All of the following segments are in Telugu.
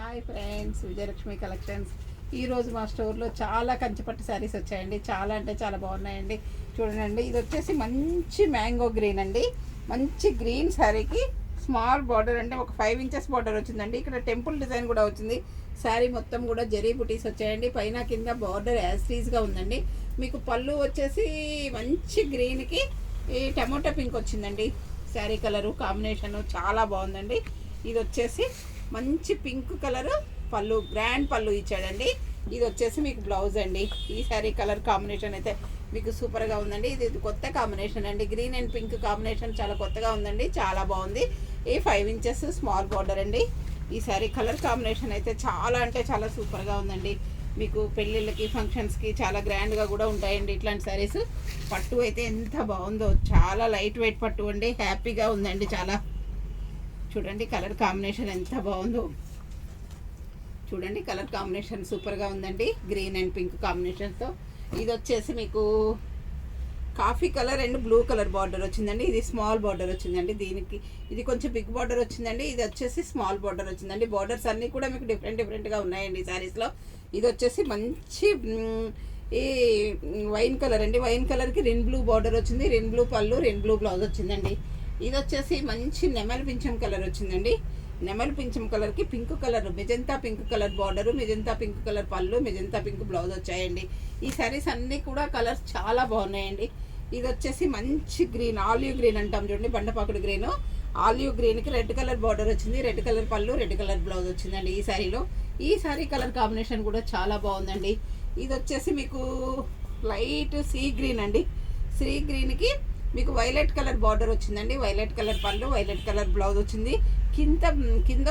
Hi friends, Vijayalakshmi collections. ఈరోజు మా స్టోర్లో చాలా కంచిపట్టు శారీస్ వచ్చాయండి. చాలా అంటే చాలా బాగున్నాయండి. చూడండి, ఇది వచ్చేసి మంచి మ్యాంగో గ్రీన్ అండి. మంచి గ్రీన్ శారీకి స్మాల్ బార్డర్ అంటే ఒక 5 ఇంచెస్ బార్డర్ వచ్చిందండి. ఇక్కడ టెంపుల్ డిజైన్ కూడా వచ్చింది. శారీ మొత్తం కూడా జరీ బుటీస్ వచ్చాయండి. పైన కింద బార్డర్ యాస్టీస్గా ఉందండి. మీకు పళ్ళు వచ్చేసి మంచి గ్రీన్కి ఈ టమోటా పింక్ వచ్చిందండి. శారీ కలరు కాంబినేషను చాలా బాగుందండి. ఇది వచ్చేసి మంచి పింక్ కలర్ పళ్ళు, గ్రాండ్ పళ్ళు ఇచ్చాడండి. ఇది వచ్చేసి మీకు బ్లౌజ్ అండి. ఈ శారీ కలర్ కాంబినేషన్ అయితే మీకు సూపర్గా ఉందండి. ఇది కొత్త కాంబినేషన్ అండి. గ్రీన్ అండ్ పింక్ కాంబినేషన్ చాలా కొత్తగా ఉందండి. చాలా బాగుంది. ఈ 5 ఇంచెస్ స్మాల్ బార్డర్ అండి. ఈ శారీ కలర్ కాంబినేషన్ అయితే చాలా అంటే చాలా సూపర్గా ఉందండి. మీకు పెళ్ళిళ్ళకి ఫంక్షన్స్కి చాలా గ్రాండ్గా కూడా ఉంటాయండి ఇట్లాంటి శారీస్. పట్టు అయితే ఎంత బాగుందో, చాలా లైట్ వెయిట్ పట్టు అండి. హ్యాపీగా ఉందండి చాలా. చూడండి కలర్ కాంబినేషన్ ఎంత బాగుందో. చూడండి కలర్ కాంబినేషన్ సూపర్గా ఉందండి. గ్రీన్ అండ్ పింక్ కాంబినేషన్తో. ఇది వచ్చేసి మీకు coffee colour and blue colour border వచ్చిందండి. ఇది స్మాల్ బార్డర్ వచ్చిందండి. దీనికి ఇది కొంచెం బిగ్ బార్డర్ వచ్చిందండి. ఇది వచ్చేసి స్మాల్ బార్డర్ వచ్చిందండి. బార్డర్స్ అన్నీ కూడా మీకు డిఫరెంట్గా ఉన్నాయండి ఈ శారీస్లో. ఇది వచ్చేసి మంచి ఈ వైన్ కలర్ అండి. వైన్ కలర్కి రెయిన్ బ్లూ బార్డర్ వచ్చింది. రెయిన్ బ్లూ పళ్ళు, రెయిన్ బ్లూ బ్లౌజ్ వచ్చిందండి. ఇది వచ్చేసి మంచి నెమలి పింఛం కలర్ వచ్చిందండి. నెమలి పింఛం కలర్కి pink colour, magenta pink colour border, magenta pink colour పళ్ళు, మెజంతా పింక్ బ్లౌజ్ వచ్చాయండి. ఈ శారీస్ అన్నీ కూడా కలర్స్ చాలా బాగున్నాయండి. ఇది వచ్చేసి మంచి గ్రీన్, ఆలివ్ గ్రీన్ అంటాం చూడండి, బండపాకుడు గ్రీన్. ఆలివ్ గ్రీన్కి రెడ్ కలర్ బార్డర్ వచ్చింది. రెడ్ కలర్ పళ్ళు, రెడ్ కలర్ బ్లౌజ్ వచ్చిందండి ఈ శారీలో. ఈ శారీ కలర్ కాంబినేషన్ కూడా చాలా బాగుందండి. ఇది వచ్చేసి మీకు లైట్ సీ గ్రీన్ అండి. సీ గ్రీన్కి మీకు వైలెట్ కలర్ బార్డర్ వచ్చిందండి. వైలెట్ కలర్ పళ్ళు, వైలెట్ కలర్ బ్లౌజ్ వచ్చింది. కింద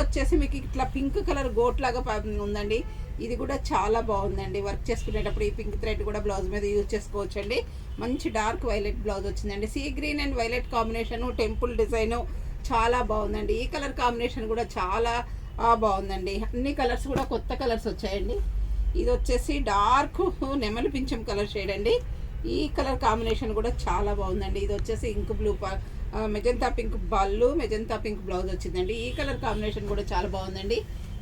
వచ్చేసి మీకు ఇట్లా పింక్ కలర్ గోట్ లాగా ఉందండి. ఇది కూడా చాలా బాగుందండి. వర్క్ చేసుకునేటప్పుడు ఈ పింక్ థ్రెడ్ కూడా బ్లౌజ్ మీద యూజ్ చేసుకోవచ్చండి. మంచి డార్క్ వైలెట్ బ్లౌజ్ వచ్చిందండి. See green and violet combination, temple design చాలా బాగుందండి. ఈ కలర్ కాంబినేషన్ కూడా చాలా బాగుందండి. అన్ని కలర్స్ కూడా కొత్త కలర్స్ వచ్చాయండి. ఇది వచ్చేసి డార్క్ నెమలి పింఛం కలర్ షేడ్ అండి. ఈ కలర్ కాంబినేషన్ కూడా చాలా బాగుందండి. ఇది వచ్చేసి ఇంక్ బ్లూ మెజంతా పింక్ పళ్ళు, మెజంతా పింక్ బ్లౌజ్ వచ్చిందండి. ఈ కలర్ కాంబినేషన్ కూడా చాలా బాగుందండి.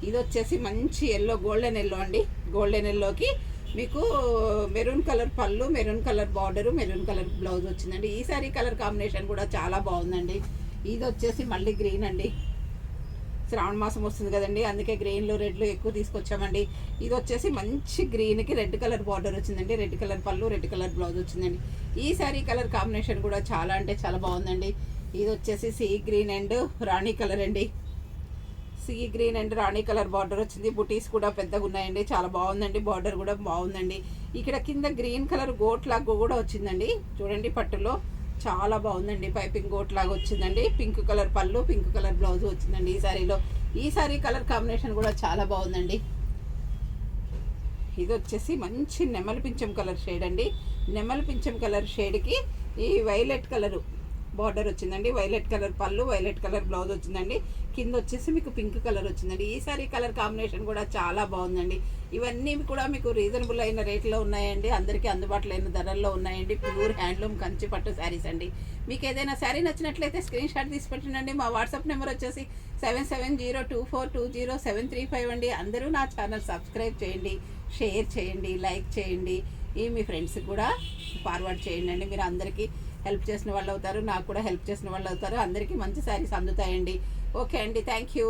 ఇది వచ్చేసి మంచి ఎల్లో, గోల్డెన్ ఎల్లో అండి. గోల్డెన్ ఎల్లోకి మీకు మెరూన్ కలర్ పళ్ళు, maroon colour border, maroon colour blouse వచ్చిందండి. ఈ సారీ కలర్ కాంబినేషన్ కూడా చాలా బాగుందండి. ఇది వచ్చేసి మళ్ళీ గ్రీన్ అండి. శ్రావణ మాసం వస్తుంది కదండి, అందుకే గ్రీన్లు రెడ్లు ఎక్కువ తీసుకొచ్చామండి. ఇది వచ్చేసి మంచి గ్రీన్కి రెడ్ కలర్ బార్డర్ వచ్చిందండి. రెడ్ కలర్ పళ్ళు, రెడ్ కలర్ బ్లౌజ్ వచ్చిందండి. ఈ శారీ కలర్ కాంబినేషన్ కూడా చాలా అంటే చాలా బాగుందండి. ఇది వచ్చేసి sea green and rani colour అండి. Sea green and rani colour border వచ్చింది. బుటీస్ కూడా పెద్దగా ఉన్నాయండి. చాలా బాగుందండి. బార్డర్ కూడా బాగుందండి. ఇక్కడ కింద గ్రీన్ కలర్ గోట్ లాగా కూడా వచ్చిందండి. చూడండి పట్టులో చాలా బాగుందండి. పైపింగ్ గోట్ లాగా వచ్చిందండి. పింక్ కలర్ పళ్ళు, పింక్ కలర్ బ్లౌజ్ వచ్చిందండి ఈ శారీలో. ఈ శారీ కలర్ కాంబినేషన్ కూడా చాలా బాగుందండి. ఇది వచ్చేసి మంచి నెమలి పింఛం కలర్ షేడ్ అండి. నెమలి పింఛం కలర్ షేడ్కి ఈ వైలెట్ కలర్ బార్డర్ వచ్చిందండి. వైలెట్ కలర్ పళ్ళు, వైలెట్ కలర్ బ్లౌజ్ వచ్చిందండి. కింద వచ్చేసి మీకు పింక్ కలర్ వచ్చిందండి. ఈ సారీ కలర్ కాంబినేషన్ కూడా చాలా బాగుందండి. ఇవన్నీ కూడా మీకు రీజనబుల్ అయిన రేట్లో ఉన్నాయండి. అందరికీ అందుబాటులో అయిన ధరల్లో ఉన్నాయండి. ప్యూర్ హ్యాండ్లూమ్ కంచి పట్టు శారీస్ అండి. మీకు ఏదైనా శారీ నచ్చినట్లయితే స్క్రీన్ షాట్ తీసి పెట్టండి. మా వాట్సాప్ నెంబర్ వచ్చేసి 7702420735 అండి. అందరూ నా ఛానల్ సబ్స్క్రైబ్ చేయండి, షేర్ చేయండి, లైక్ చేయండి. మీ ఫ్రెండ్స్కి కూడా ఫార్వర్డ్ చేయండి అండి. మీరు అందరికీ హెల్ప్ చేసిన వాళ్ళు అవుతారు, నాకు కూడా హెల్ప్ చేసిన వాళ్ళు అవుతారు. అందరికీ మంచి శారీస్ అందుతాయండి. ఓకే అండి, థ్యాంక్ యూ.